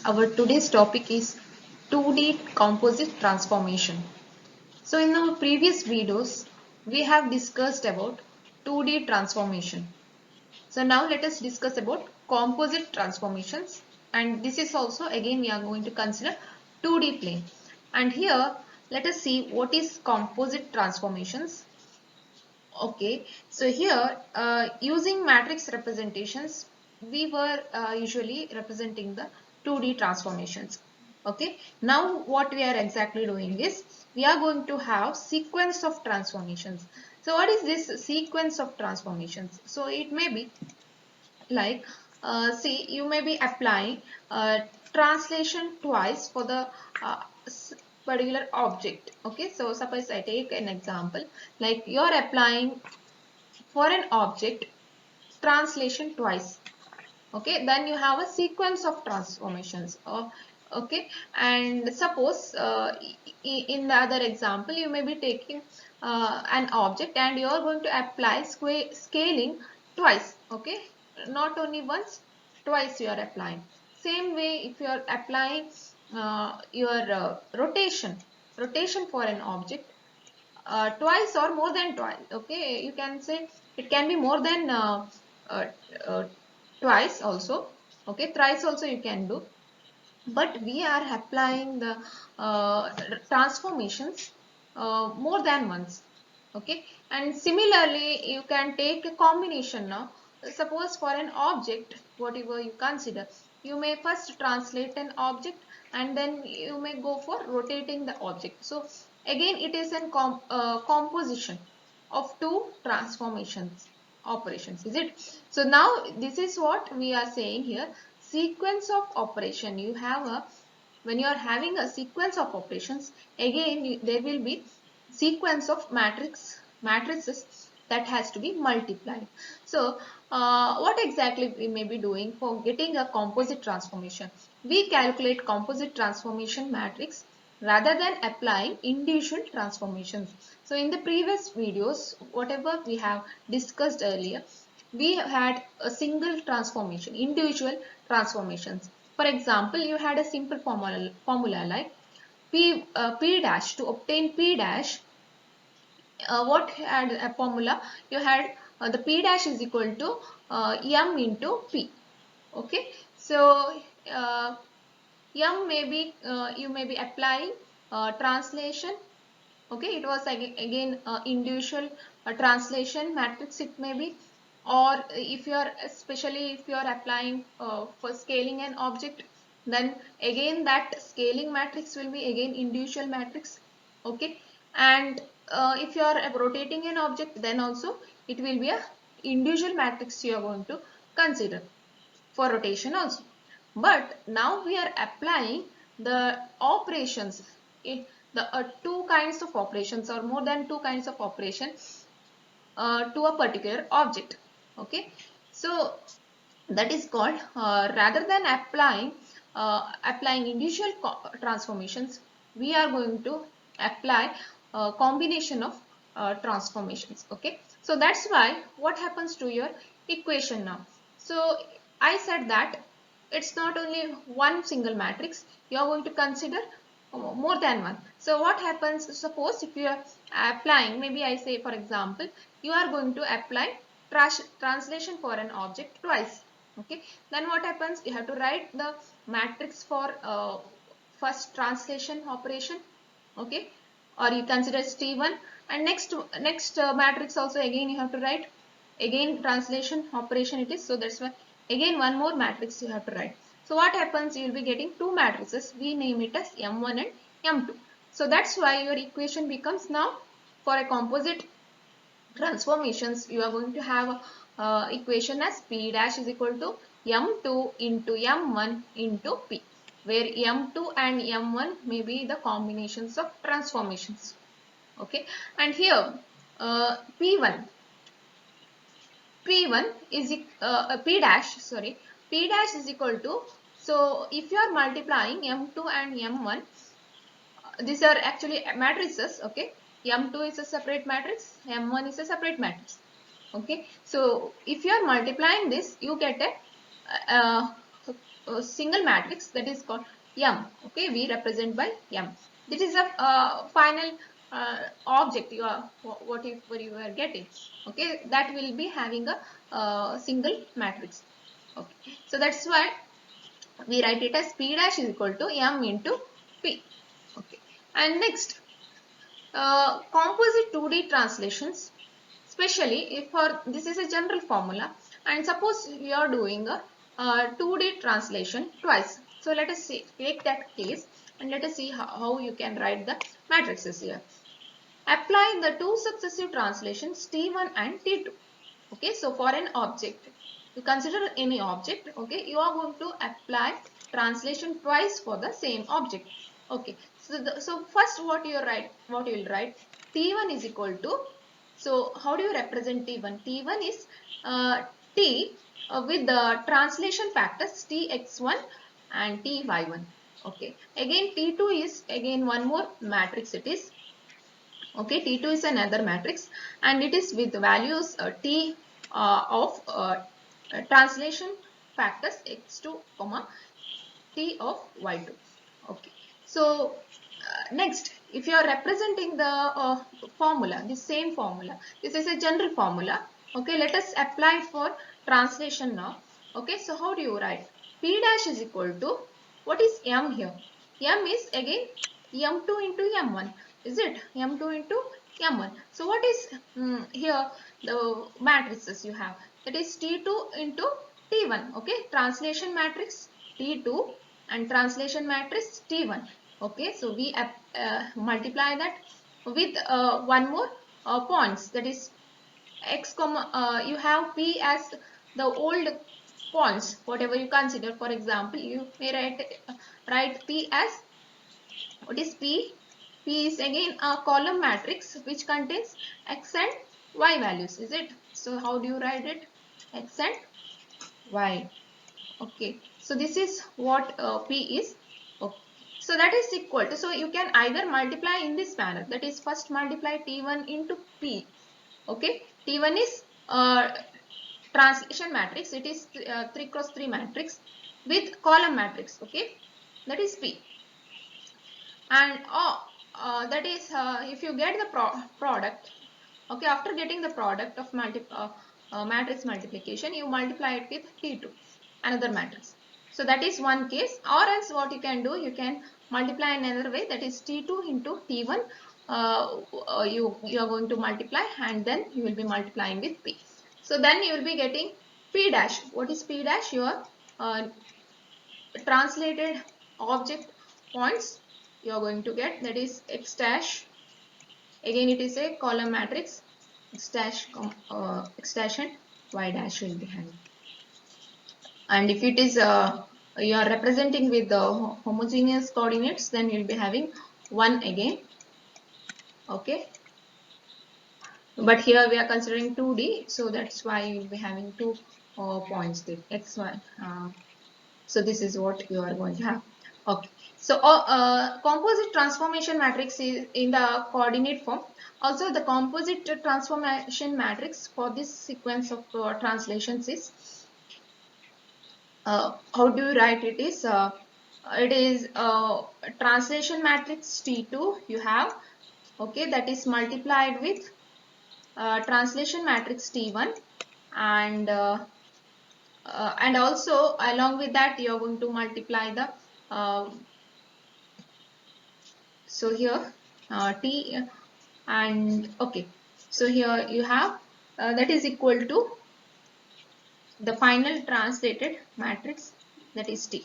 Our today's topic is 2D composite transformation. So in our previous videos, we have discussed about 2D transformation. So now let us discuss about composite transformations, and this is also again we are going to consider 2D plane. And here let us see what is composite transformations. Okay, so here using matrix representations, we were usually representing the 2D transformations. Okay, now what we are exactly doing is we are going to have sequence of transformations. So what is this sequence of transformations? So it may be like, see, you may be applying translation twice for the uh, particular object. Okay, so suppose I take an example, like you are applying for an object translation twice. Okay, then you have a sequence of transformations. Okay, and suppose in the other example you may be taking an object and you are going to apply scaling twice. Okay, not only once, twice you are applying. Same way if you are applying your rotation for an object twice or more than twice. Okay, you can say it can be more than uh, uh, twice also. Okay, thrice also you can do, but we are applying the transformations more than once. Okay, and similarly you can take a combination now. Suppose for an object whatever you consider, you may first translate an object and then you may go for rotating the object. So again it is a composition of two transformations operations, is it? So now this is what we are saying here, sequence of operation. You have a, when you are having a sequence of operations, again there will be sequence of matrices that has to be multiplied. So what exactly we may be doing for getting a composite transformation? We calculate composite transformation matrix rather than applying individual transformations. So in the previous videos, whatever we have discussed earlier, we had a single transformation, individual transformations. For example, you had a simple formula like P dash. To obtain P dash, what had a formula? You had the P dash is equal to M into P. Okay, so M may be, you may be applying translation. Okay, it was again individual translation matrix it may be, or if you are, especially if you are applying for scaling an object, then again that scaling matrix will be again individual matrix. Okay, and if you are rotating an object, then also it will be a individual matrix you are going to consider for rotation also. But now we are applying the operations, the two kinds of operations or more than two kinds of operations to a particular object. Okay, so that is called rather than applying individual transformations, we are going to apply a combination of transformations. Okay, so that's why what happens to your equation now. So I said that it's not only one single matrix, you are going to consider more than one. So what happens, suppose if you are applying, maybe I say for example, you are going to apply translation for an object twice. Okay, then what happens, you have to write the matrix for first translation operation. Okay, or you consider T1, and next matrix also again you have to write, again translation operation it is, so that's why again one more matrix you have to write. So what happens, you will be getting two matrices, we name it as M1 and M2. So that's why your equation becomes now, for a composite transformations, you are going to have equation as P dash is equal to M2 into M1 into P, where M2 and M1 may be the combinations of transformations. Okay, and here P1 P1 is P dash, sorry, P dash is equal to, so if you are multiplying M2 and M1, these are actually matrices. Okay, M2 is a separate matrix, M1 is a separate matrix. Okay, so if you are multiplying this, you get a single matrix, that is called M. Okay, we represent by M. This is a final object you are whatever you are getting. Okay, that will be having a single matrix. Okay, so that's why we write it as P dash is equal to M into P. Okay, and next, composite 2D translations, especially if for this is a general formula, and suppose we are doing a 2D translation twice. So let us see, take that case and let us see how you can write the matrices here. Apply the two successive translations T1 and T2. Okay, so for an object, you consider any object, okay, you are going to apply translation twice for the same object. Okay, so first what you will write, T1 is equal to, so how do you represent T1? T1 is T with the translation factors Tx1 and Ty1. Okay, again T2 is again one more matrix it is. Okay, T2 is another matrix and it is with values T of translation factors x2 comma T of y2. Okay, so next, if you are representing the formula, the same formula, this is a general formula. Okay, let us apply for translation now. Okay, so how do you write? P dash is equal to, what is M here? M is again M2 into M1. Is it M2 into M1? So what is here the matrices you have? That is T2 into T1. Okay, translation matrix T2 and translation matrix T1. Okay, so we multiply that with one more points, that is x comma, you have P as the old points, whatever you consider. For example, you may write P as, what is P? P is again a column matrix which contains x and y values, is it? So how do you write it? X and y. Okay, so this is what P is. Okay. So that is equal to, so you can either multiply in this manner, that is first multiply T1 into P. Okay, T1 is translation matrix, it is 3 cross 3 matrix with column matrix. Okay, that is P. And that is if you get the product. Okay, after getting the product of matrix multiplication, you multiply it with T2, another matrix. So that is one case, or else what you can do, you can multiply in another way, that is T2 into T1. You are going to multiply and then you will be multiplying with P. So then you will be getting P dash. What is P dash? Your translated object points you are going to get, that is X dash. Again it is a column matrix, X dash and Y dash will be having. And if it is you are representing with the homogeneous coordinates, then you will be having 1 again. Okay, but here we are considering 2D, so that's why you will be having 2 points there, x1. So this is what you are going to have. Okay, so composite transformation matrix is in the coordinate form. Also the composite transformation matrix for this sequence of translations is, how do you write it is, it is translation matrix T2 you have. Okay, that is multiplied with translation matrix T1, and also along with that you are going to multiply the so here T and okay, so here you have that is equal to the final translated matrix, that is T.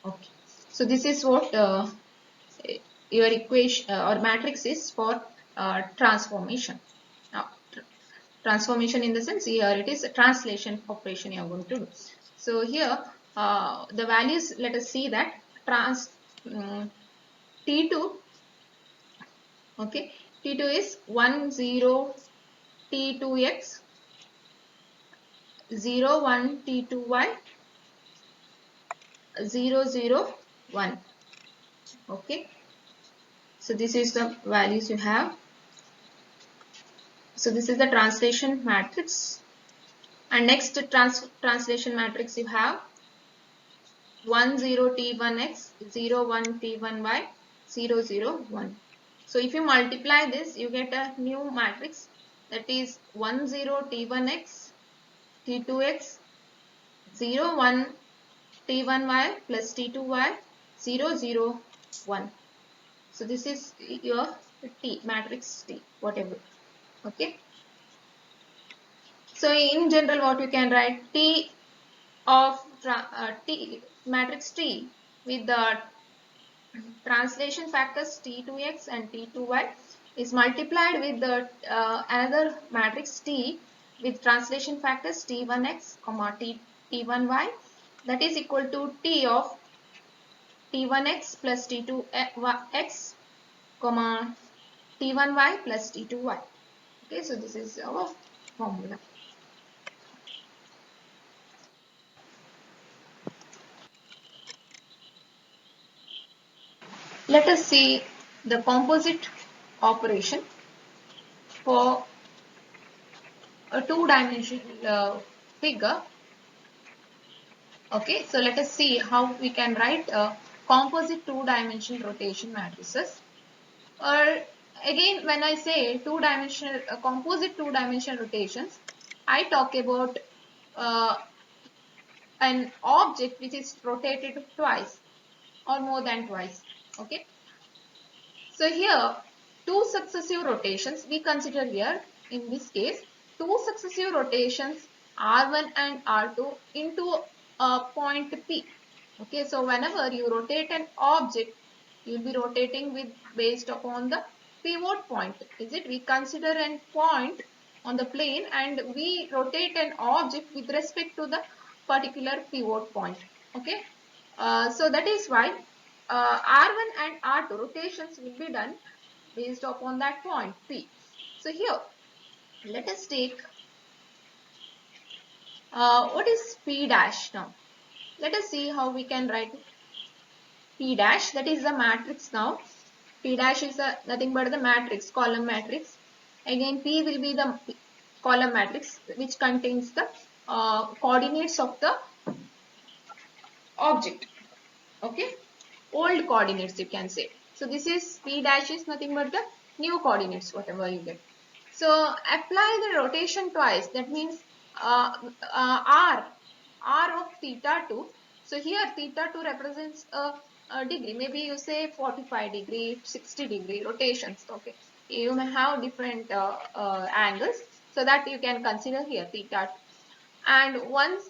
Okay, so this is what your equation or matrix is for transformation. Now, transformation in the sense, here it is a translation operation you are going to do. So here the values, let us see that T2, okay, T2 is 1 0 T2x, 0 1 T2y, 0 0 1. Okay, so this is the values you have. So this is the translation matrix, and next translation matrix you have 1 0 t1x 0 1 t1y 0 0 1. So if you multiply this, you get a new matrix, that is 1 0 t1x t2x 0 1 t1y plus t2y 0 0 1. So this is your T matrix T, whatever. Okay. So in general, what you can write, T of T matrix T with the translation factors T2x and T2y is multiplied with the another matrix T with translation factors T1x, T1y, that is equal to T of T1x plus T2x, T1y plus T2y. Okay, so this is our formula. Let us see the composite operation for a two-dimensional figure. Okay, so let us see how we can write a composite two-dimensional rotation matrices. Or again, when I say two-dimensional composite two-dimensional rotations, I talk about uh, an object which is rotated twice or more than twice. Okay, so here two successive rotations we consider here. In this case, two successive rotations R1 and R2 into a point P. Okay, so whenever you rotate an object, you will be rotating with based upon the pivot point. Is it? We consider a point on the plane and we rotate an object with respect to the particular pivot point. Okay, so that is why R1 and R2 rotations will be done based upon that point P. So here, let us take what is P dash now. Let us see how we can write P dash, that is the matrix now. P dash is nothing but the matrix, column matrix. Again, P will be the column matrix which contains the coordinates of the object. Okay, old coordinates you can say. So this is P dash is nothing but the new coordinates, whatever you get. So apply the rotation twice. That means R of theta 2. So here theta 2 represents a degree. Maybe you say 45 degree, 60 degree rotations. Okay, you may have different angles. So that you can consider here theta 2. And once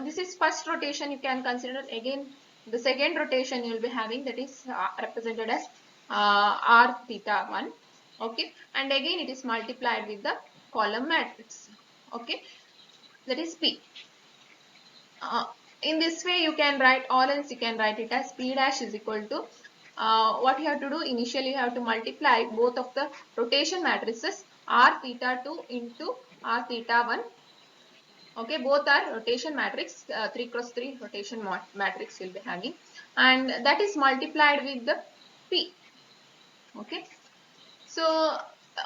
this is first rotation, you can consider again the second rotation you will be having, that is represented as r theta 1. Okay, and again it is multiplied with the column matrix. Okay, that is P. In this way you can write, or else you can write it as P dash is equal to what you have to do initially, you have to multiply both of the rotation matrices r theta 2 into r theta 1. Okay, both are rotation matrix, 3 cross 3 rotation matrix will be having, and that is multiplied with the P. Okay, so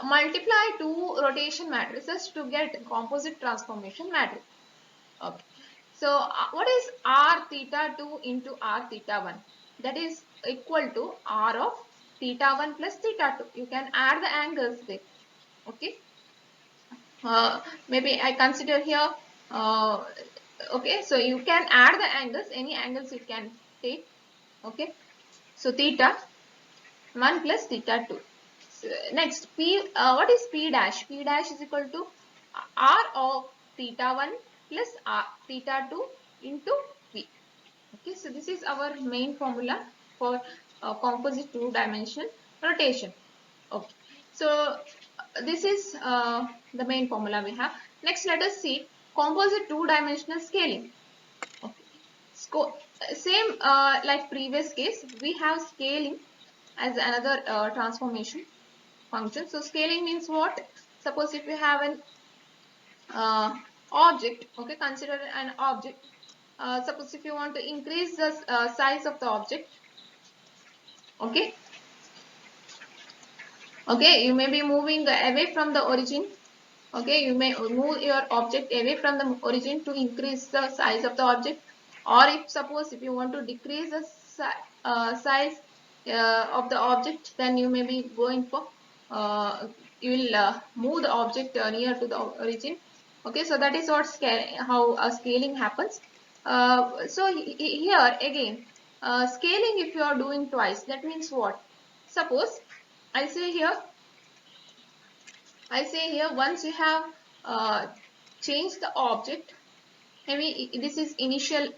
multiply two rotation matrices to get composite transformation matrix. Okay, so what is r theta 2 into r theta 1? That is equal to r of theta 1 plus theta 2. You can add the angles there. Okay, maybe I consider here okay, so you can add the angles, any angles you can take. Okay, so theta 1 plus theta 2. So next P, what is P dash? P dash is equal to R of theta 1 plus R theta 2 into P. Okay, so this is our main formula for composite two-dimensional rotation. Okay, so this is the main formula we have. Next, let us see composite two-dimensional scaling. Okay, so same like previous case, we have scaling as another transformation function. So scaling means what? Suppose if we have an object, okay, consider an object. Suppose if you want to increase the size of the object, okay, okay, you may be moving away from the origin. Okay, you may move your object away from the origin to increase the size of the object. or if suppose if you want to decrease the size of the object, then you may be going for you will move the object near to the origin. Okay, so that is what how scaling happens. So here again, scaling, if you are doing twice, that means what? Suppose I say here, once you have uh, changed the object, maybe this is initial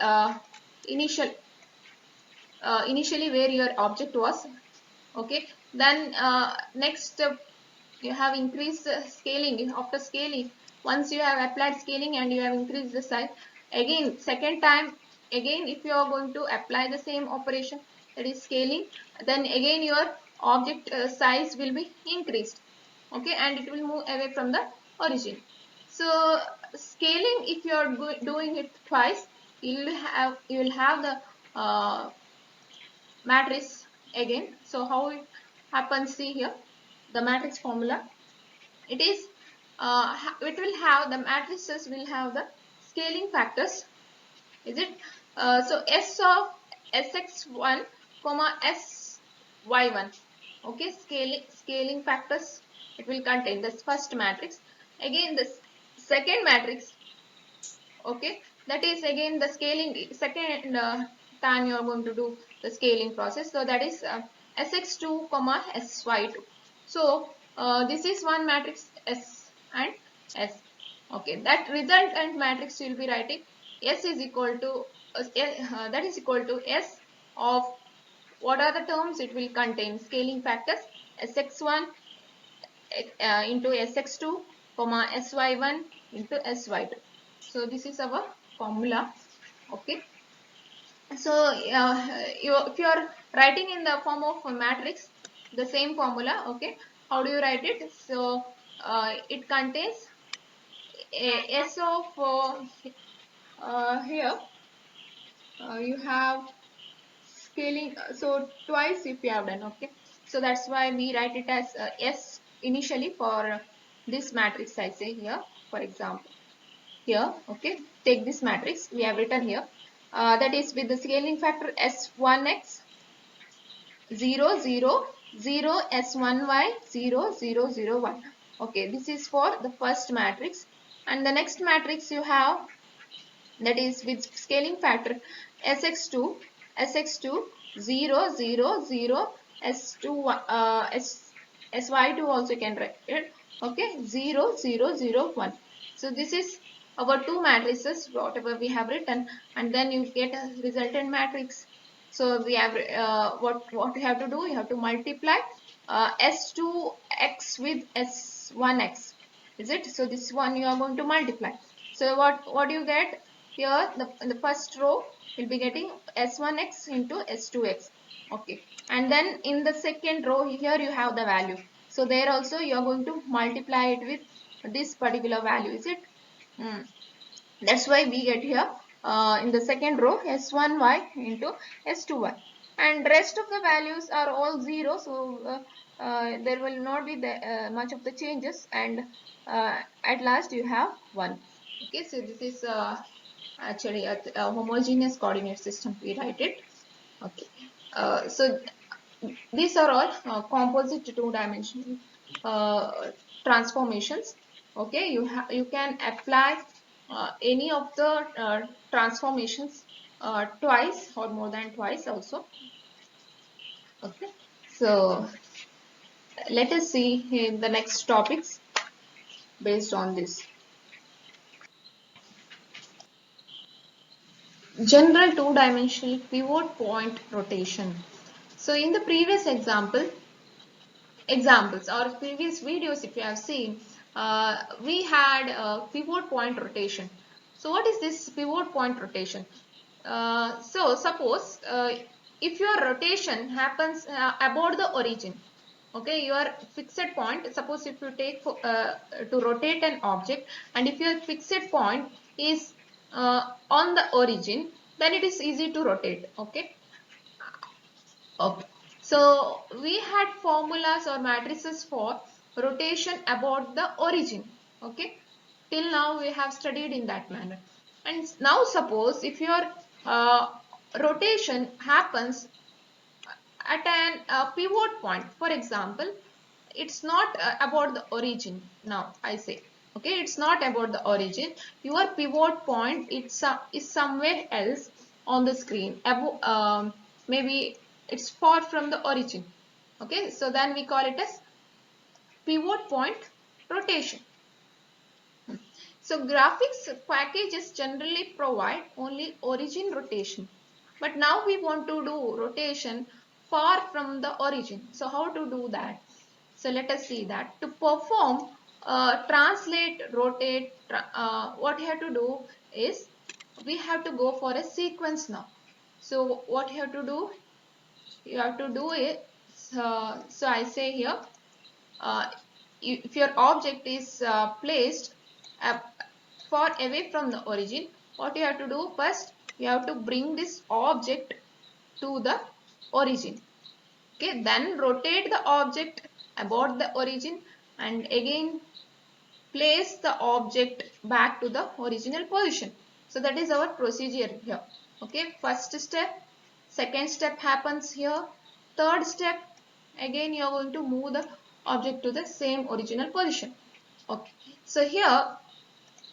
initially where your object was. Okay, then next you have increased the scaling. After scaling, once you have applied scaling and you have increased the size, again second time, again if you are going to apply the same operation, that is scaling, then again your object size will be increased. Okay, and it will move away from the origin. So scaling, if you are doing it twice, you will have the matrix again. So how it happens, see here the matrix formula. It is it will have the matrices will have the scaling factors, is it? So S of Sx1 comma Sy1. Okay, scaling factors it will contain this first matrix. Again this second matrix. Okay, that is again the scaling second time you are going to do the scaling process. So that is Sx2 comma Sy2. So this is one matrix S and S. Okay, that resultant matrix you will be writing S is equal to that is equal to S of what are the terms it will contain, scaling factors Sx1 into Sx2 comma Sy1 into Sy2. So this is our formula. Okay, so if you are writing in the form of a matrix, the same formula. Okay, how do you write it? So it contains S of here you have scaling, so twice if you have done. Okay, so that's why we write it as S initially for this matrix. I say here, for example, here. Okay, take this matrix we have written here, that is with the scaling factor S1x 0 0 0 S1y 0 0 0 1. Okay, this is for the first matrix, and the next matrix you have, that is with scaling factor Sx2 0 0 0 S2 Sy2 also can write it. Okay, 0 0 0 1. So this is our two matrices whatever we have written, and then you get a resultant matrix. So we have what you have to do, you have to multiply S2x with S1x, is it? So this one you are going to multiply. So what you get here, the first row will be getting S1x into S2x. Okay, and then in the second row here you have the value. So there also you are going to multiply it with this particular value, is it? That's why we get here in the second row S1y into S2y, and rest of the values are all 0. So there will not be much of the changes, and at last you have 1. Okay, so this is actually a homogeneous coordinate system we write it. Okay, so these are all composite two-dimensional transformations. Okay, you can apply any of the transformations twice or more than twice also. Okay, so let us see in the next topics based on this. General two-dimensional pivot point rotation. So in the previous examples or previous videos, if you have seen, we had pivot point rotation. So what is this pivot point rotation? So suppose if your rotation happens about the origin, okay, your fixed point, suppose if you take to rotate an object, and if your fixed point is on the origin, then it is easy to rotate. Okay, okay. So we had formulas or matrices for rotation about the origin. Okay. Till now we have studied in that manner. And now suppose if your uh, rotation happens at an pivot point. For example, it's not about the origin. Now I say, okay, it's not about the origin. Your pivot point is somewhere else on the screen, maybe it's far from the origin. Okay, so then we call it as pivot point rotation. So graphics packages generally provide only origin rotation, but now we want to do rotation far from the origin. So how to do that? So let us see that. To perform translate, rotate, what you have to do is we have to go for a sequence now. So what you have to do? You have to do it. So I say here, uh, if your object is placed uh, far away from the origin, what you have to do first, you have to bring this object to the origin. Okay, then rotate the object about the origin and again place the object back to the original position. So that is our procedure here. Okay, first step, second step happens here, third step again you are going to move the object to the same original position. Okay, so here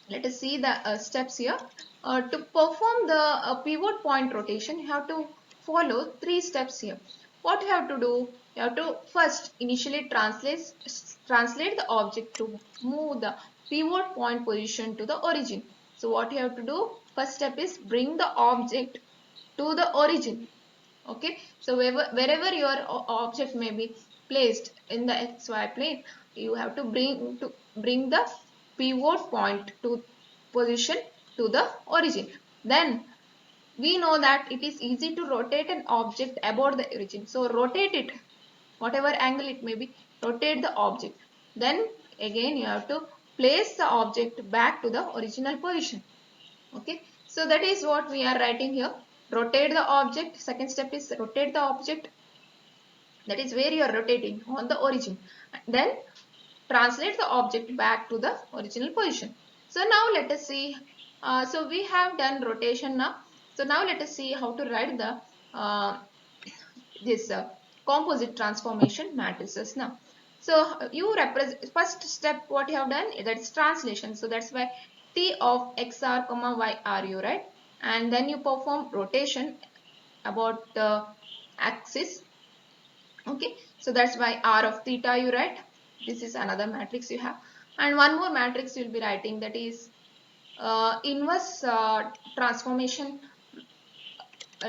let us see the steps here. To perform the pivot point rotation, you have to follow three steps here. What you have to do? You have to first initially translate the object to move the pivot point position to the origin. So what you have to do? First step is bring the object to the origin. Okay, so wherever your object may be placed in the xy plane, you have to bring the pivot point to position to the origin. Then we know that it is easy to rotate an object about the origin, so rotate it whatever angle it may be, rotate the object. Then again you have to place the object back to the original position. Okay, so that is what we are writing here. Rotate the object. Second step is rotate the object, that is where you are rotating on the origin. Then translate the object back to the original position. So now let us see, so we have done rotation now. So now let us see how to write the this composite transformation matrices now. So you represent first step, what you have done, that's translation. So that's why T of xr comma yr you write, and then you perform rotation about the axis. Okay, so that's why r of theta you write. This is another matrix you have, and one more matrix you'll be writing, that is inverse transformation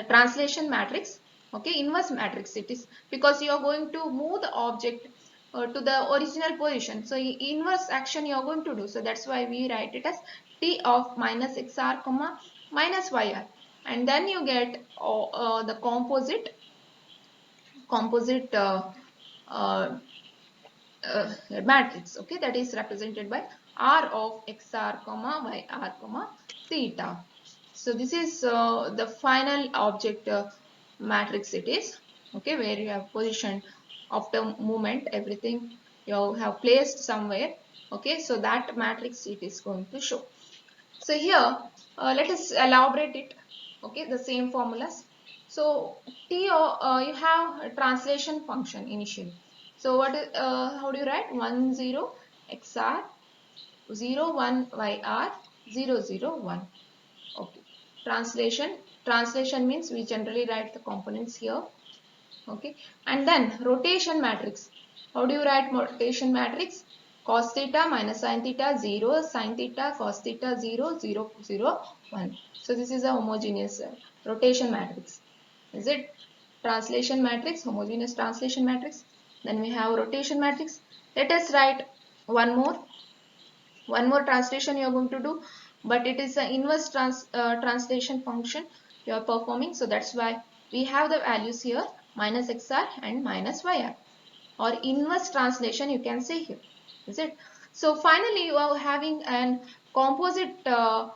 translation matrix. Okay, inverse matrix it is, because you are going to move the object to the original position, so inverse action you are going to do. So that's why we write it as T of minus xr comma minus yr, and then you get the composite uh, matrix. Okay, that is represented by r of xr comma yr comma theta. So this is the final object matrix it is. Okay, where you have positioned after movement everything you have placed somewhere. Okay, so that matrix it is going to show. So here let us elaborate it. Okay, the same formulas. So T you have a translation function initially. So what is how do you write 10 xr 01 yr 001. Okay, translation means we generally write the components here. Okay, and then rotation matrix. How do you write rotation matrix? Cos theta minus sin theta 0, sin theta cos theta 0, 0, 0, 1. So this is a homogeneous rotation matrix. Is it translation matrix, homogeneous translation matrix? Then we have rotation matrix. Let us write one more translation you are going to do, but it is an inverse translation function you are performing. So that's why we have the values here minus xr and minus yr, or inverse translation you can say here. Is it? So finally you are having an uh,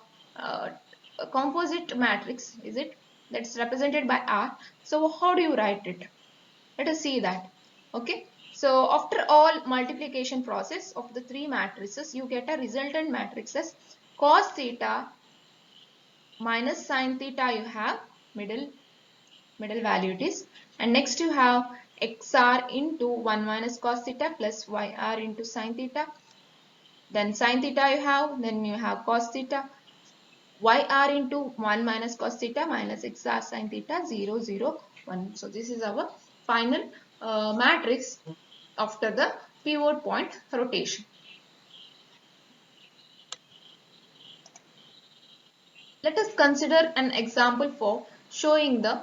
composite matrix. Is it? That's represented by r. So how do you write it? Let us see that. Okay, so after all multiplication process of the three matrices, you get a resultant matrix as cos theta minus sine theta you have middle value it is, and next you have xr into 1 minus cos theta plus yr into sine theta, then sine theta you have, then you have cos theta, yr into 1 minus cos theta minus xr sine theta 0 0 1. So this is our final matrix after the pivot point rotation. Let us consider an example for showing the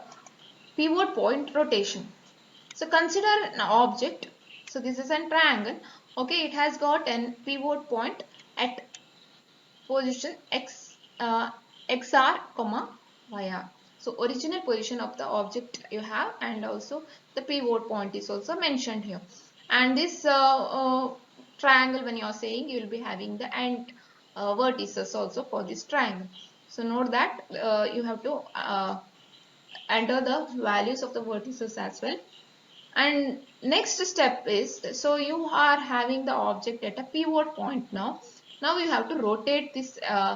pivot point rotation. So consider an object. So this is a triangle. Okay, it has got an pivot point at position xr comma yr. So original position of the object you have, and also the pivot point is also mentioned here. And this triangle, when you are saying, you will be having the end vertices also for this triangle. So note that you have to enter the values of the vertices as well. And next step is, so you are having the object at a pivot point now. Now you have to rotate uh,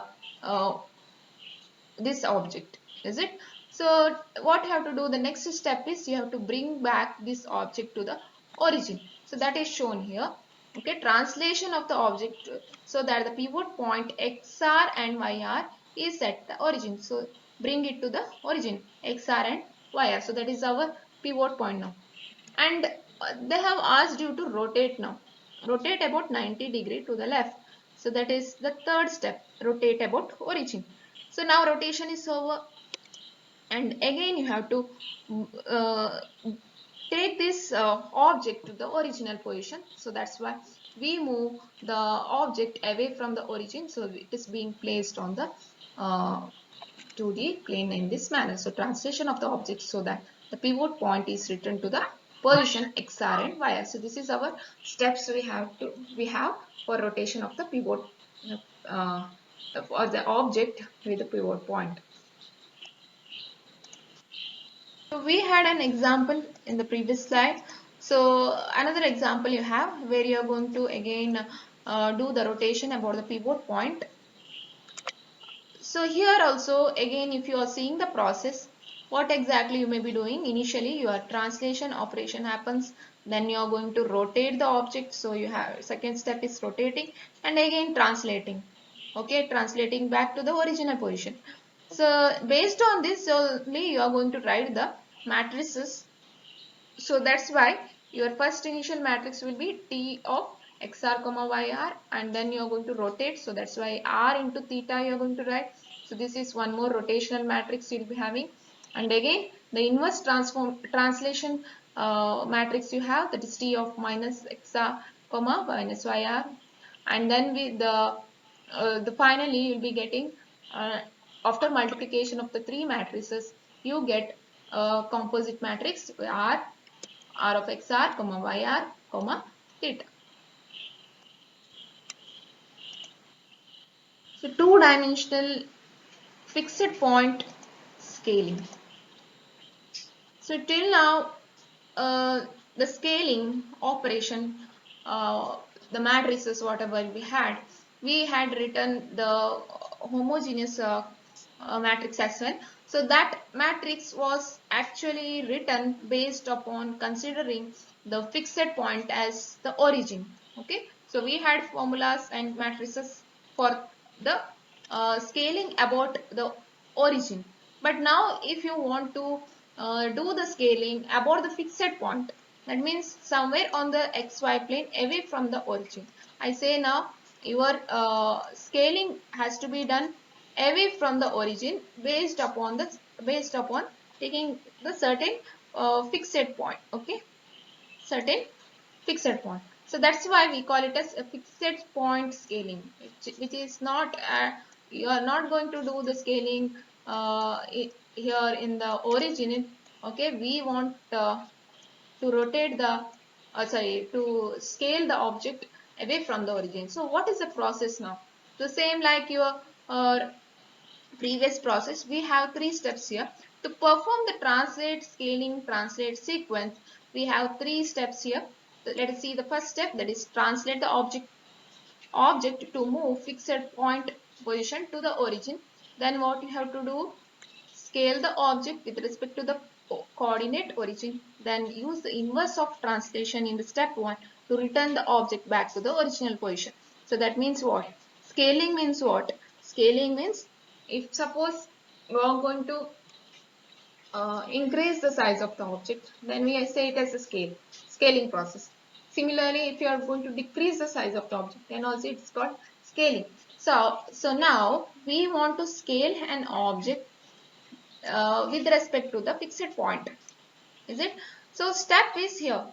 this object, is it? So what you have to do, the next step is you have to bring back this object to the origin. So that is shown here. Okay, translation of the object so that the pivot point xr and yr is at the origin. So bring it to the origin, xr and yr. So that is our pivot point now. And they have asked you to rotate now. Rotate about 90 degree to the left. So that is the third step, rotate about origin. So now rotation is over, and again you have to uh, take this object to the original position. So that's why we move the object away from the origin. So it is being placed on the 2D plane in this manner. So translation of the object so that the pivot point is returned to the position xr and yr. So this is our steps we have for rotation of the pivot uh, or the object with the pivot point. So we had an example in the previous slide. So another example you have where you are going to again do the rotation about the pivot point. So here also again, if you are seeing the process, what exactly you may be doing, initially your translation operation happens, then you are going to rotate the object. So you have second step is rotating and again translating. Okay, translating back to the original position. So based on this only you are going to write the matrices. So that's why your first initial matrix will be T of xr comma yr, and then you are going to rotate. So that's why r into theta you are going to write. So this is one more rotational matrix you will be having. And again the inverse translation matrix you have, that is T of minus xr comma minus yr, and then with the finally you will be getting after multiplication of the three matrices you get composite matrix r of xr comma yr comma theta. So two-dimensional fixed point scaling. So till now the scaling operation, the matrices whatever we had written the homogeneous matrix as well. So that matrix was actually written based upon considering the fixed point as the origin. Okay, so we had formulas and matrices for the scaling about the origin. But now if you want to do the scaling about the fixed point, that means somewhere on the xy plane away from the origin. I say now your scaling has to be done away from the origin based upon taking the certain fixed point. Okay, certain fixed point. So that's why we call it as a fixed point scaling, which is not you are not going to do the scaling here in the origin. Okay, we want to rotate the to scale the object away from the origin. So what is the process now? The same like your previous process, we have three steps here. To perform the translate, scaling, translate sequence, we have three steps here. So let us see the first step, that is translate the object to move fixed point position to the origin. Then what you have to do? Scale the object with respect to the coordinate origin. Then use the inverse of translation in the step 1 to return the object back to the original position. So that means what? Scaling means what? Scaling means if suppose we are going to increase the size of the object, then we say it as a scaling process. Similarly, if you are going to decrease the size of the object, then also it's called scaling. So now we want to scale an object with respect to the fixed point. Is it? So step is here.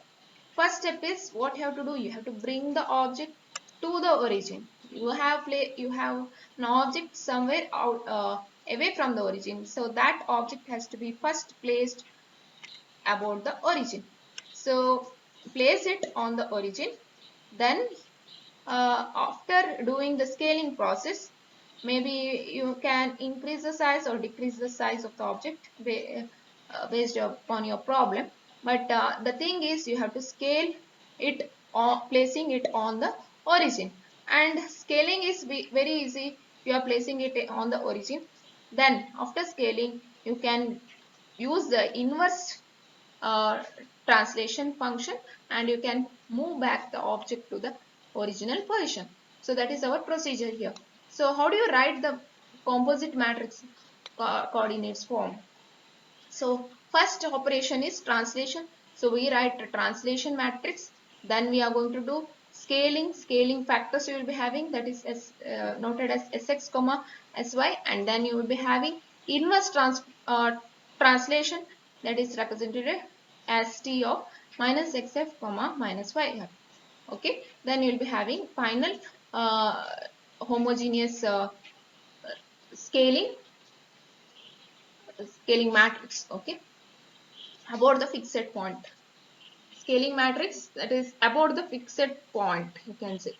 First step is what you have to do. You have to bring the object to the origin. You have an object somewhere out away from the origin. So that object has to be first placed about the origin. So place it on the origin. Then after doing the scaling process, maybe you can increase the size or decrease the size of the object based upon your problem. But the thing is you have to scale it or placing it on the origin. And scaling is very easy. You are placing it on the origin. Then after scaling, you can use the inverse uh, translation function and you can move back the object to the original position. So that is our procedure here. So how do you write the composite matrix coordinates form? So first operation is translation. So we write a translation matrix. Then we are going to do scaling factors you will be having, that is noted as sx comma sy, and then you will be having inverse translation, that is represented as t of minus xf comma minus yf. Okay, then you will be having final homogeneous scaling matrix. Okay, about the fixed point. Scaling matrix, that is about the fixed point, you can say.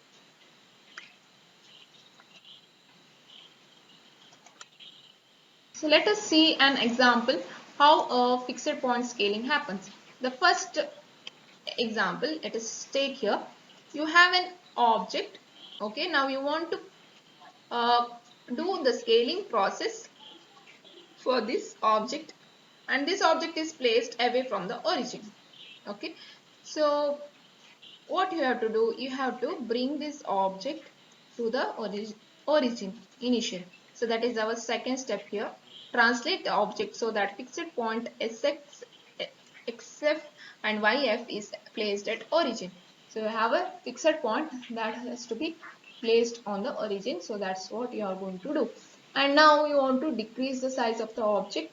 So let us see an example how a fixed point scaling happens. The first example, let us take here. You have an object. Okay, now you want to uh, do the scaling process for this object, and this object is placed away from the origin. Okay, so what you have to do, you have to bring this object to the origin initial. So that is our second step here. Translate the object so that fixed point sx, xf and yf is placed at origin. So you have a fixed point that has to be placed on the origin. So that's what you are going to do. And now you want to decrease the size of the object.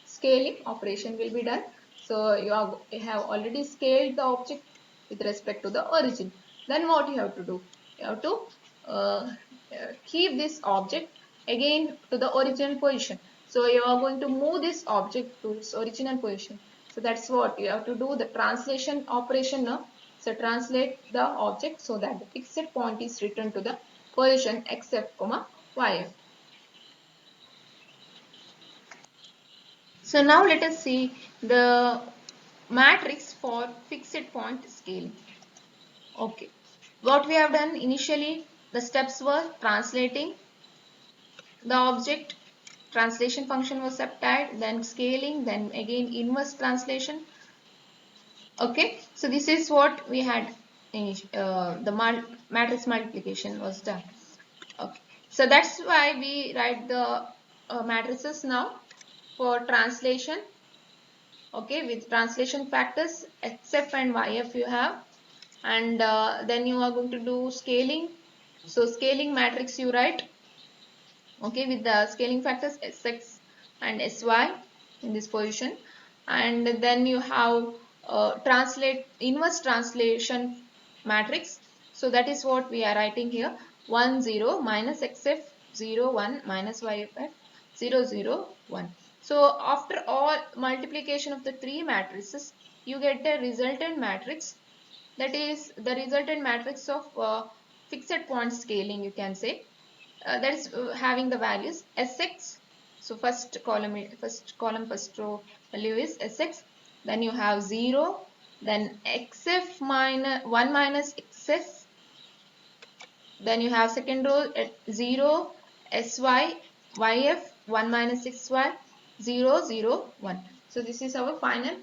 Scaling operation will be done. So you have already scaled the object with respect to the origin. Then what you have to do? You have to keep this object again to the original position. So you are going to move this object to its original position. So that's what you have to do, the translation operation now. So translate the object so that the fixed point is returned to the position xf, yf. So now let us see the matrix for fixed point scaling. Okay, what we have done initially, the steps were translating the object, translation function was applied, then scaling, then again inverse translation. Okay, so this is what we had, the matrix multiplication was done. Okay, so that's why we write the matrices now for translation. Okay, with translation factors xf and yf you have, and then you are going to do scaling. So scaling matrix you write, okay, with the scaling factors sx and sy in this position, and then you have inverse translation matrix. So that is what we are writing here: 1 0 minus xf 0 1 minus yf 0 0 1. So after all multiplication of the three matrices, you get a resultant matrix, that is the resultant matrix of fixed point scaling, you can say. That is having the values sx. So first first row value is sx. Then you have 0, then xf minus 1 minus xs. Then you have second row at 0 sy yf 1 minus 6y, 0, 0, 1. So this is our final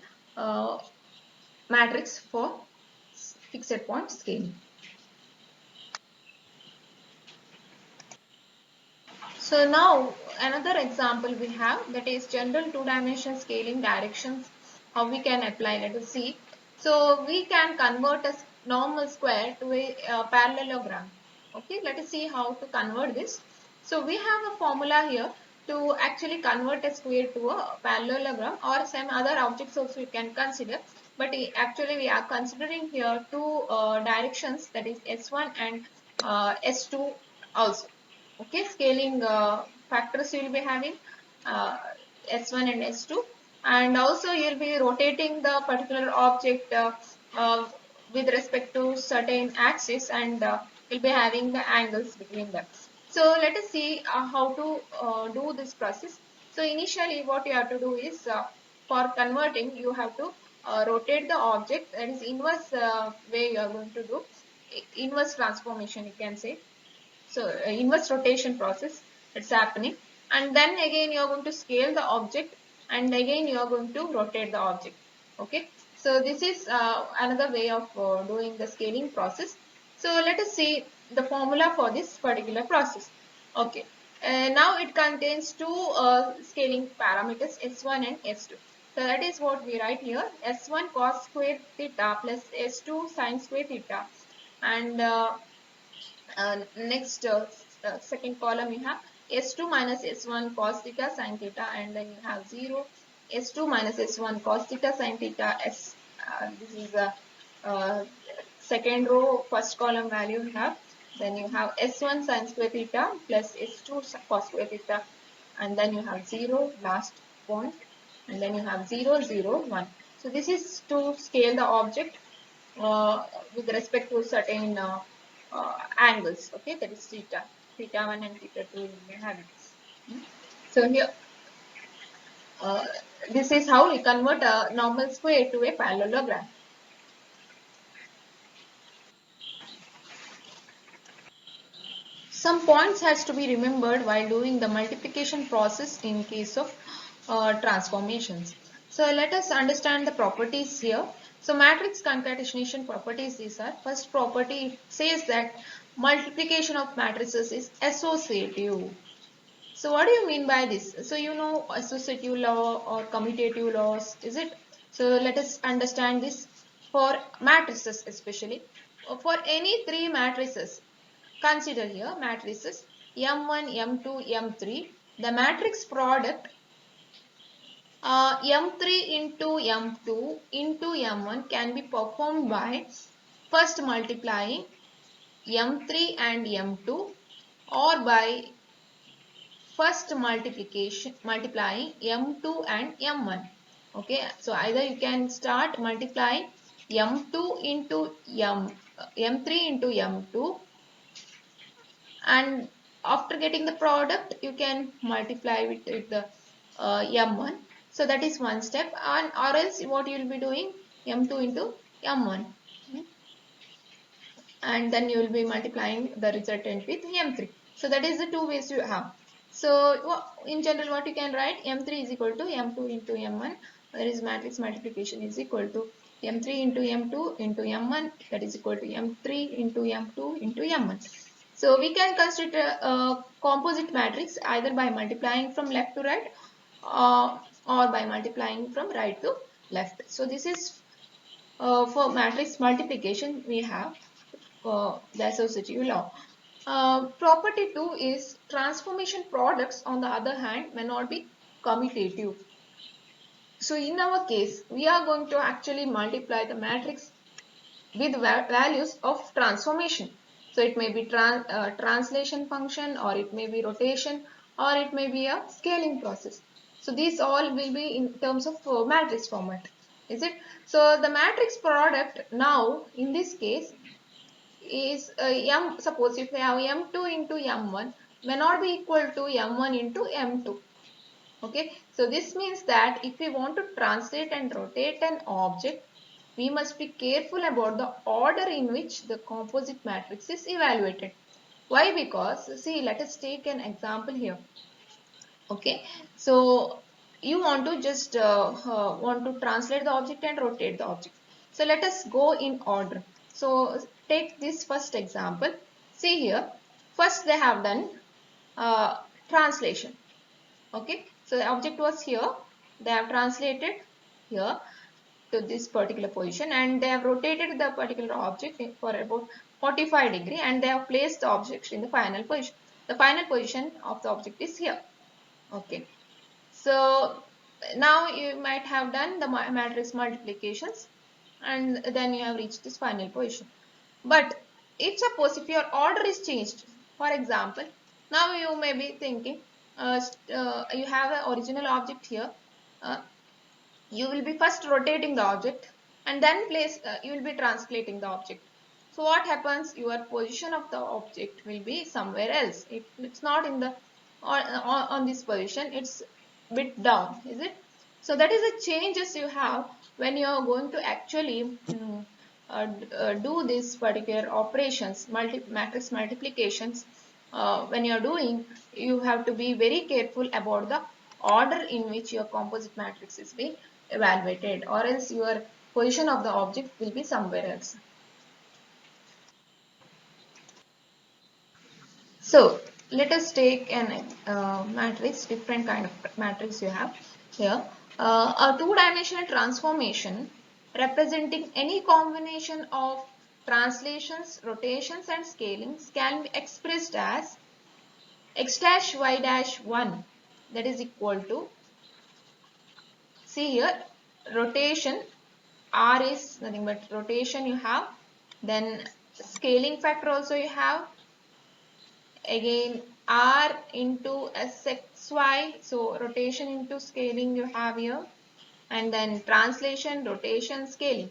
matrix for fixed point scaling. So now another example we have, that is general two-dimensional scaling directions, how we can apply. Let us see. So we can convert a normal square to a parallelogram. Okay, let us see how to convert this. So we have a formula here to actually convert a square to a parallelogram, or some other objects also you can consider. But actually we are considering here two directions, that is S1 and S2 also. Okay, scaling factors you will be having S1 and S2, and also you will be rotating the particular object with respect to certain axis, and you'll be having the angles between them. So let us see how to do this process. So initially what you have to do is, for converting you have to rotate the object, that is inverse way you are going to do, inverse transformation you can say. So inverse rotation process, it's happening, and then again you are going to scale the object, and again you are going to rotate the object. Okay, so this is another way of doing the scaling process. So let us see the formula for this particular process. Okay, now it contains two scaling parameters, S1 and S2. So that is what we write here, S1 cos square theta plus S2 sin square theta, and next second column you have S2 minus S1 cos theta sin theta, and then you have 0, S2 minus S1 cos theta sin theta. This is the second row, first column value you have. Then you have S1 sin square theta plus S2 cos square theta, and then you have 0 last point, and then you have 0, 0, 1. So this is to scale the object uh, with respect to certain angles. Okay, that is theta 1 and theta 2 you may have it. So here, uh, this is how we convert a normal square to a parallelogram. Some points has to be remembered while doing the multiplication process in case of transformations. So let us understand the properties here. So matrix concatenation properties, these are. First property says that multiplication of matrices is associative. So what do you mean by this? So you know associative law or commutative laws, is it? So let us understand this for matrices especially. For any three matrices, consider here matrices M1, M2, M3. The matrix product M3 into M2 into M1 can be performed by first multiplying M3 and M2, or by first multiplying M2 and M1. Okay, so either you can start multiplying M2 into M3 into M2, and after getting the product you can multiply with the M1. So that is one step, and or else what you will be doing, M2 into M1, and then you will be multiplying the resultant with M3. So that is the two ways you have. So in general what you can write, M3 is equal to M2 into M1, that is matrix multiplication is equal to M3 into M2 into M1, that is equal to M3 into M2 into M1. So we can consider a composite matrix either by multiplying from left to right, or by multiplying from right to left. So this is for matrix multiplication we have the associative law. Property 2 is transformation products, on the other hand, may not be commutative. So in our case, we are going to actually multiply the matrix with values of transformation. So it may be translation function, or it may be rotation, or it may be a scaling process. So these all will be in terms of matrix format, is it? So the matrix product now in this case is suppose if we have M2 into M1 may not be equal to M1 into M2. Okay, so this means that if we want to translate and rotate an object, we must be careful about the order in which the composite matrix is evaluated. Why? Because see, let us take an example here. Okay, so you want to just want to translate the object and rotate the object. So let us go in order. So take this first example. See here, first they have done uh, translation. Okay, so the object was here, they have translated here to this particular position, and they have rotated the particular object for about 45 degree, and they have placed the object in the final position. The final position of the object is here. Okay, so now you might have done the matrix multiplications, and then you have reached this final position. But if suppose if your order is changed, for example, now you may be thinking you have an original object here. Uh, you will be first rotating the object, and then place you will be translating the object. So what happens, your position of the object will be somewhere else. It's not in the on this position, it's bit down, is it? So that is the changes you have when you are going to actually do this particular operations, matrix multiplications. When you are doing, you have to be very careful about the order in which your composite matrix is being evaluated, or else your position of the object will be somewhere else. So let us take an matrix, different kind of matrix you have here. A two-dimensional transformation representing any combination of translations, rotations and scalings can be expressed as x dash y dash 1, that is equal to, see here, rotation r is nothing but rotation you have, then scaling factor also you have, again r into sxy, so rotation into scaling you have here, and then translation, rotation, scaling.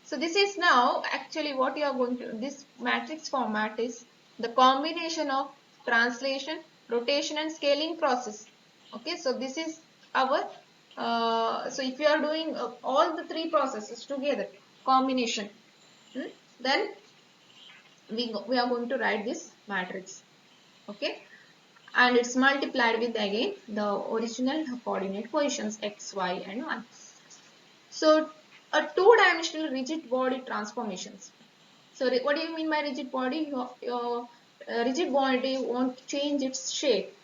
So this is now actually what you are going to, this matrix format is the combination of translation, rotation and scaling process. Okay, so this is our so if you are doing all the three processes together, combination, then we are going to write this matrix. Okay, and it's multiplied with again the original coordinate positions x, y and 1. So a two-dimensional rigid body transformations. So what do you mean by rigid body? Your rigid body won't change its shape.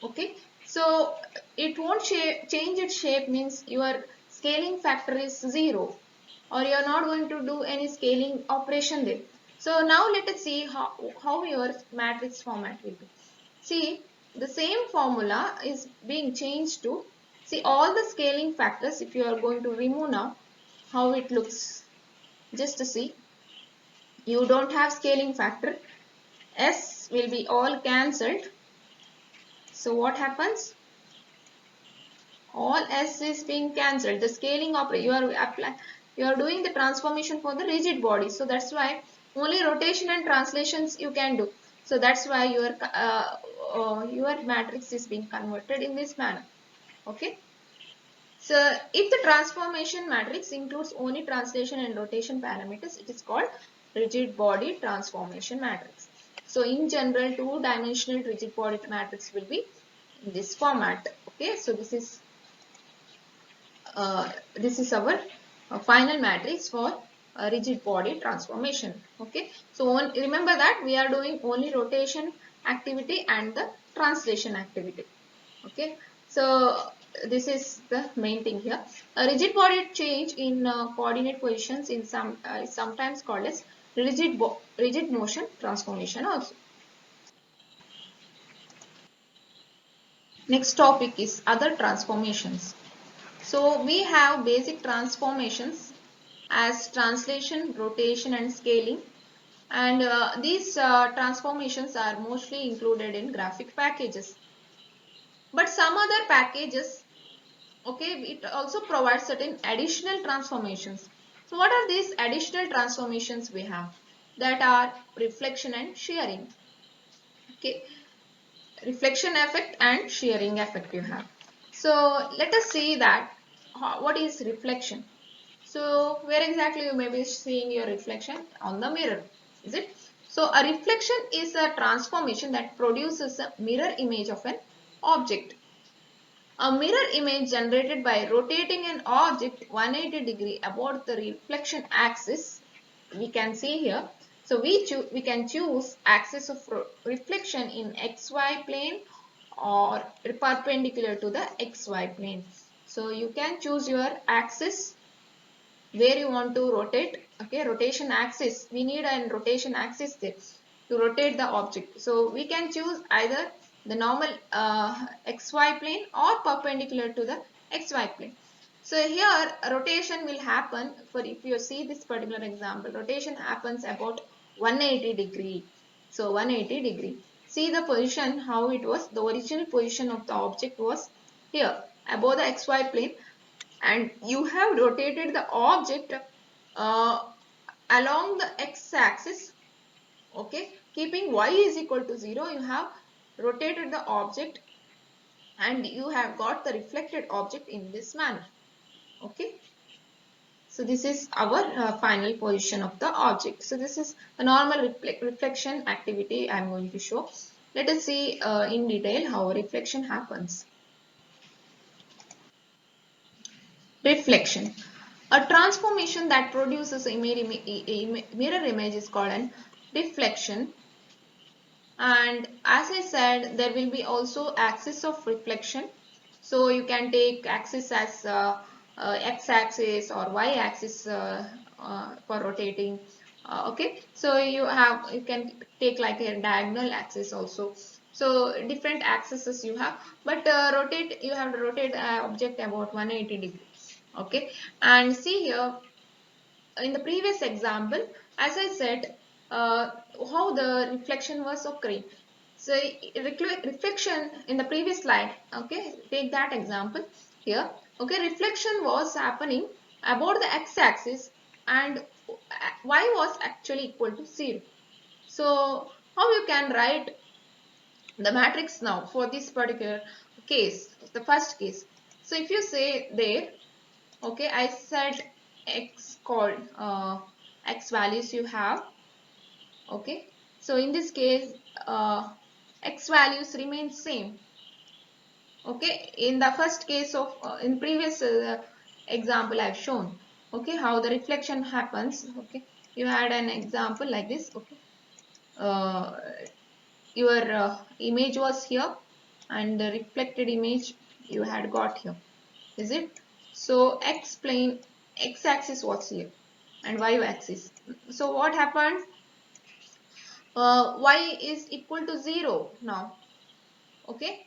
Okay, so it won't change its shape means your scaling factor is 0, or you are not going to do any scaling operation there. So now let us see how your matrix format will be. See, the same formula is being changed to, see, all the scaling factors. If you are going to remove now, how it looks, just to see, you don't have scaling factor, s will be all cancelled. So what happens, all s is being cancelled, the scaling operator, you are doing the transformation for the rigid body, so that's why only rotation and translations you can do. So that's why your matrix is being converted in this manner. Okay, so if the transformation matrix includes only translation and rotation parameters, it is called rigid body transformation matrix. So in general, two-dimensional rigid body matrix will be in this format. Okay, so this is our final matrix for rigid body transformation. Okay, so remember that we are doing only rotation activity and the translation activity. Okay, so this is the main thing here. A rigid body change in coordinate positions in some is sometimes called as rigid motion transformation also. Next topic is other transformations. So we have basic transformations as translation, rotation and scaling, and these transformations are mostly included in graphic packages. But some other packages, okay, it also provides certain additional transformations. So what are these additional transformations we have? That are reflection and shearing. Okay, reflection effect and shearing effect you have. So let us see that what is reflection. So where exactly you may be seeing your reflection? On the mirror, is it? So a reflection is a transformation that produces a mirror image of an object. A mirror image generated by rotating an object 180 degree about the reflection axis, we can see here. So we can choose axis of reflection in xy plane or perpendicular to the xy plane. So you can choose your axis where you want to rotate. Okay, rotation axis, we need a rotation axis there to rotate the object. So we can choose either the normal xy plane or perpendicular to the xy plane. So here rotation will happen, for if you see this particular example, rotation happens about 180 degree. So 180 degree, see the position how it was. The original position of the object was here above the xy plane, and you have rotated the object uh, along the x-axis. Okay, keeping y is equal to 0, you have rotated the object and you have got the reflected object in this manner. Okay, so this is our final position of the object. So this is a normal reflection activity I am going to show. Let us see in detail how reflection happens. Reflection. A transformation that produces a mirror image is called an reflection. And as I said, there will be also axis of reflection. So you can take axis as x-axis or y-axis for rotating. Okay, so you can take like a diagonal axis also. So different axes you have, but rotate, you have to rotate object about 180 degrees. Okay, and see here in the previous example, as I said, how the reflection was occurring. So reflection in the previous slide, okay, take that example here. Okay, reflection was happening about the x-axis and y was actually equal to 0. So how you can write the matrix now for this particular case, the first case. So if you say there, okay, I said x called x values you have. Okay, so in this case x values remain same. Okay, in the first case of in previous example I've shown, okay, how the reflection happens. Okay, you had an example like this. Okay, uh, your image was here and the reflected image you had got here, is it? So x plane, x axis was here and y axis. So what happened? Y is equal to 0 now. Okay,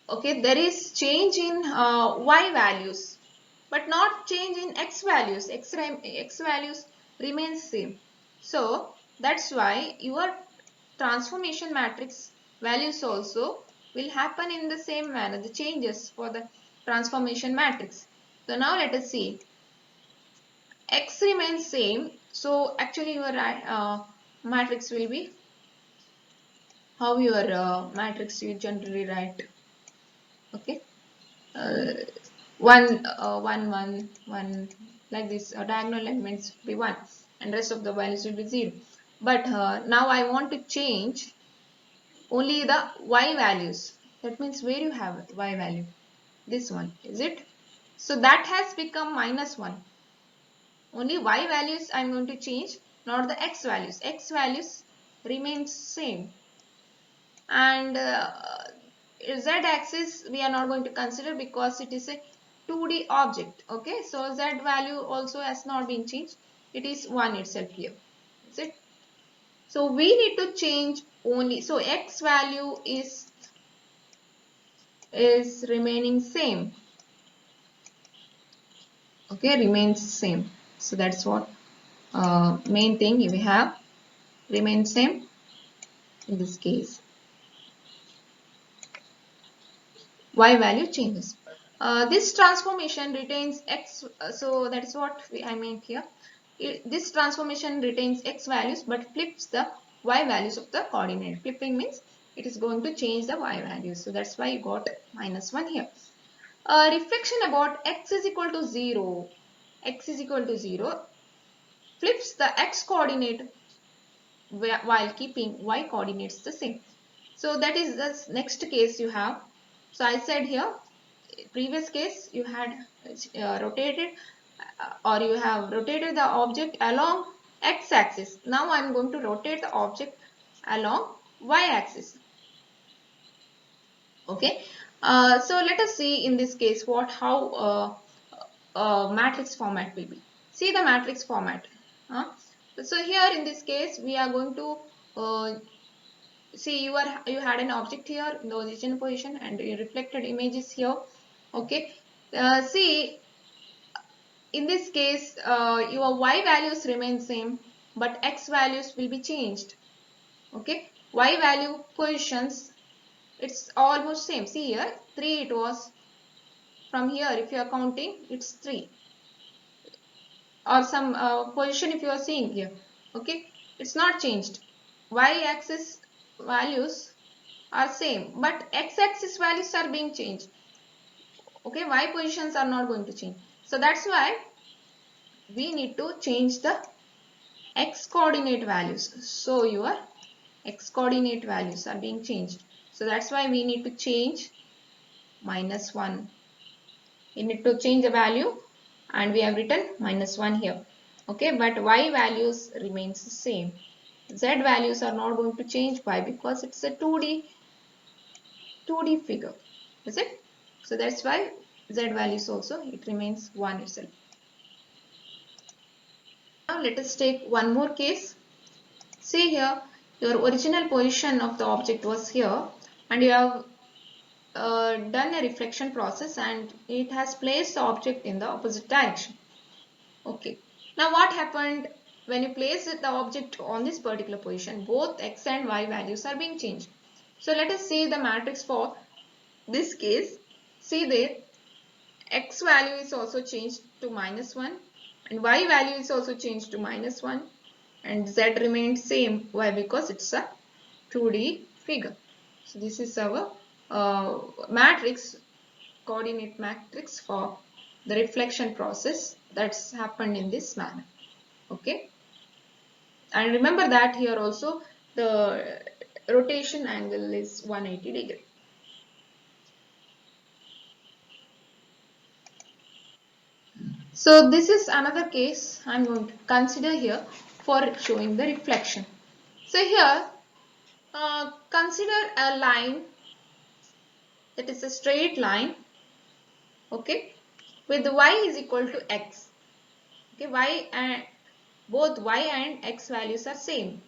okay, there is change in y values but not change in x values. X values remains same. So that's why your transformation matrix values also will happen in the same manner, the changes for the transformation matrix. So now let us see, x remains same, so actually your matrix will be how your matrix you generally write. Okay, uh, 1 like this, diagonal elements will be 1 and rest of the values will be 0. But now I want to change only the y values. That means where you have y value, this one, is it? So that has become -1. Only y values I'm going to change, not the x values. X values remains same. And z axis we are not going to consider because it is a 2D object. Okay, so z value also has not been changed. It is 1 itself here. Is it? So we need to change only. So x value is remaining same. Okay, remains same. So that's what main thing we have, remains same in this case. Y value changes. This transformation retains x, so that is what I meant here. This transformation retains x values but flips the y values of the coordinate. Flipping means it is going to change the y values. So that's why you got -1 here. Reflection about x is equal to 0. X is equal to 0 flips the x coordinate while keeping y coordinates the same. So that is the next case you have. So I said here, previous case you had rotated or you have rotated the object along x-axis. Now I am going to rotate the object along y-axis. Okay. So let us see in this case how matrix format will be. See the matrix format. So here in this case we are going to see you had an object here in the origin position and your reflected image is here. Okay. See, in this case your y values remain same but x values will be changed. Okay. Y value positions, it's almost same. See here 3 it was. From here if you are counting it's 3 or some position if you are seeing here. Okay, it's not changed. Y-axis values are same but x-axis values are being changed. Okay, y positions are not going to change. So that's why we need to change the x coordinate values. So your x coordinate values are being changed. So that's why we need to change -1. We need to change the value and we have written -1 here. Okay, but y values remains the same. Z values are not going to change. Why? Because it's a 2D figure. Is it? So that's why Z values also it remains 1 itself. Now let us take one more case. See here, your original position of the object was here and you have done a reflection process and it has placed the object in the opposite direction. Okay. Now what happened when you place the object on this particular position? Both x and y values are being changed. So let us see the matrix for this case. See there, x value is also changed to -1 and y value is also changed to -1 and z remains same. Why? Because it's a 2D figure. So this is our matrix, coordinate matrix for the reflection process that's happened in this manner. Okay, and remember that here also the rotation angle is 180 degree. So this is another case I'm going to consider here for showing the reflection. So here consider a line that is a straight line, okay, with y is equal to x. Okay, y and both y and x values are same.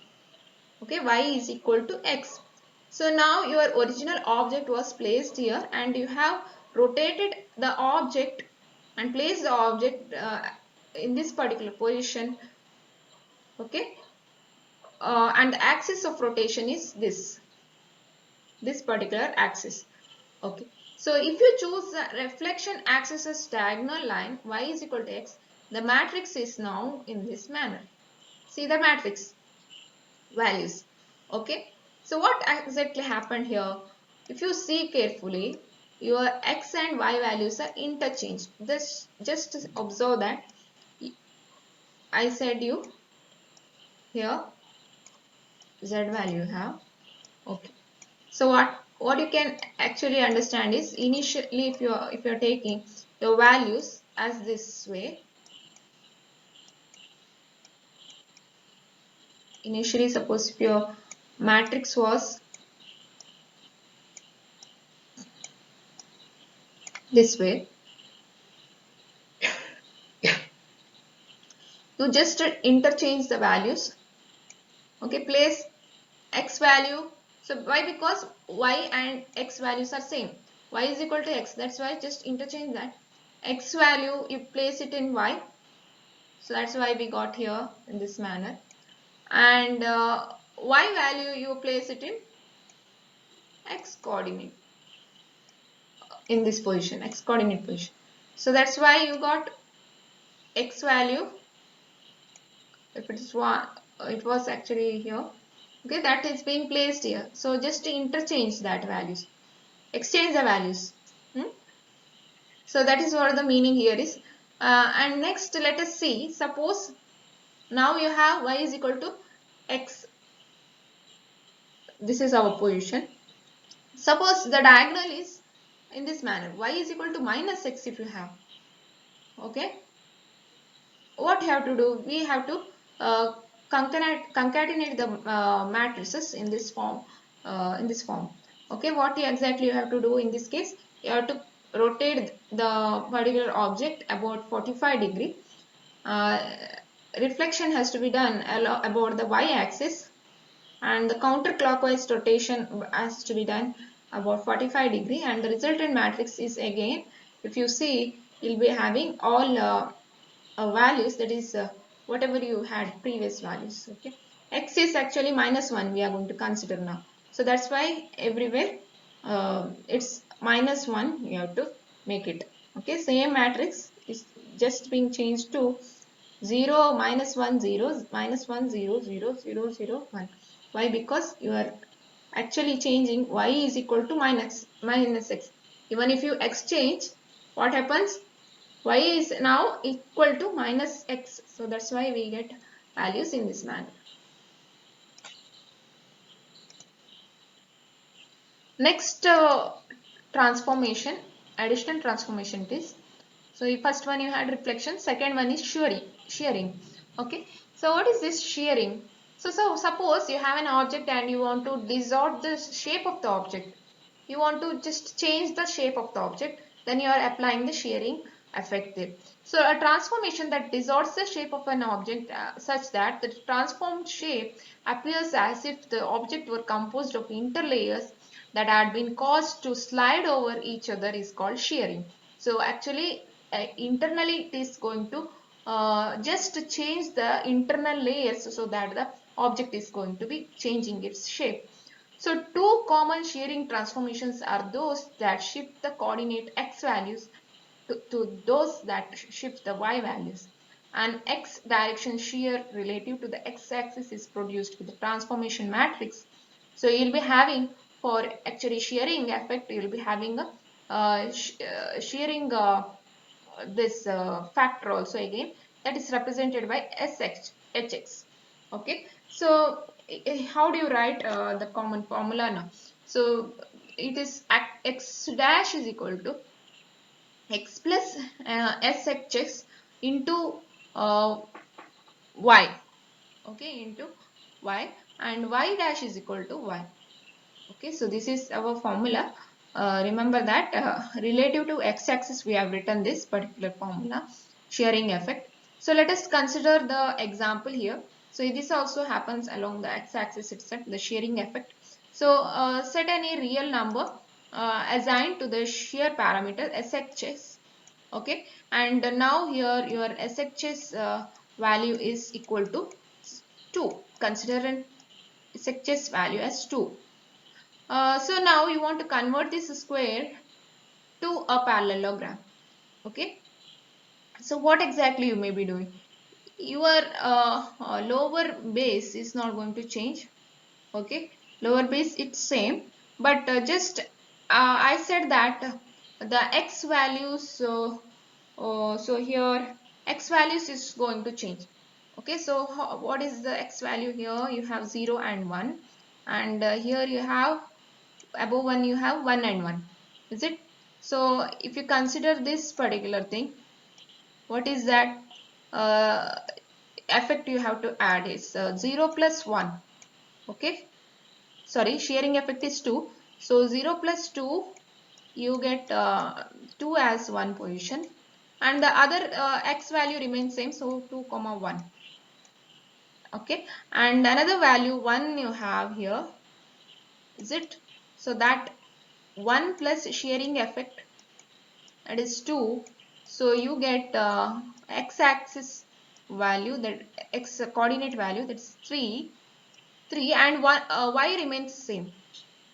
Okay, y is equal to x. So now your original object was placed here and you have rotated the object and placed the object in this particular position. Okay, and the axis of rotation is this particular axis. Okay, so if you choose the reflection axis as diagonal line y is equal to x, the matrix is now in this manner. See the matrix values. Okay, so what exactly happened here? If you see carefully, your x and y values are interchanged. Just observe that. I said you here z value have. Okay, so what you can actually understand is initially if you're taking your values as this way, initially suppose if your matrix was this way, you just interchange the values. Okay, place x value. So why? Because y and x values are same. Y is equal to x. That's why just interchange that. X value you place it in y. So that's why we got here in this manner. And y value you place it in x coordinate in this position, x coordinate position. So that's why you got x value. If it is one, it was actually here. Okay, that is being placed here. So just to interchange that values, exchange the values. So that is what the meaning here is. And next let us see, suppose now you have y is equal to x. This is our position. Suppose the diagonal is in this manner, y is equal to minus x if you have. Okay, what you have to do, we have to uh, concatenate the matrices in this form, okay. What exactly you have to do in this case, you have to rotate the particular object about 45 degree. uh, Reflection has to be done about the y-axis, and the counterclockwise rotation has to be done about 45 degree, and the resultant matrix is, again, if you see, you'll be having all values, that is whatever you had previous values. Okay, x is actually minus 1 we are going to consider now, so that's why everywhere it's minus 1 you have to make it. Okay, same matrix is just being changed to 0 minus 1 0 minus 1 0 0 0 0 1. Why? Because you are actually changing y is equal to minus x. Even if you exchange, what happens? Y is now equal to minus x. So that's why we get values in this manner. Next transformation, additional transformation it is. So the first one you had reflection, second one is shearing. Okay. So what is this shearing? So suppose you have an object and you want to distort the shape of the object. You want to just change the shape of the object, then you are applying the shearing effect there. So a transformation that distorts the shape of an object such that the transformed shape appears as if the object were composed of interlayers that had been caused to slide over each other is called shearing. So actually internally it is going to just change the internal layers so that the object is going to be changing its shape. So two common shearing transformations are those that shift the coordinate x values to those that shift the y values. An x direction shear relative to the x-axis is produced with the transformation matrix. So you'll be having, for actually shearing effect, you'll be having a shearing this factor also, again, that is represented by hx. Okay, so how do you write the common formula now? So it is x dash is equal to x plus shx into y. Okay, into y, and y dash is equal to y. Okay, so this is our formula. Remember that relative to x-axis we have written this particular formula, shearing effect. So let us consider the example here. So this also happens along the x-axis itself, the shearing effect. So set any real number assigned to the shear parameter shs. Okay, and now here your shs value is equal to 2. Consider an shs value as 2. So now you want to convert this square to a parallelogram. Okay. So what exactly you may be doing? Your lower base is not going to change. Okay. Lower base it's same, but just I said that the x values. So here x values is going to change. Okay. So what is the x value here? You have 0 and 1, and here you have above 1 you have 1 and 1, is it? So if you consider this particular thing, what is that uh, effect you have to add is 0 plus 1. Okay, sorry, shearing effect is 2, so 0 plus 2 you get 2 as one position, and the other x value remains same, so 2 comma 1. Okay, and another value 1 you have here, is it? So that 1 plus shearing effect, that is 2. So you get x-axis value, that x coordinate value, that's 3 and 1, y remains same.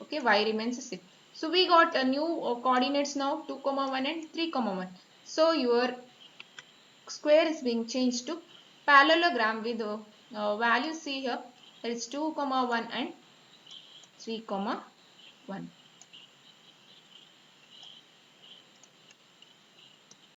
Okay, y remains the same. So we got a new coordinates now, 2 comma 1 and 3 comma 1. So your square is being changed to parallelogram with the value see here, that is 2 comma 1 and 3 comma 1.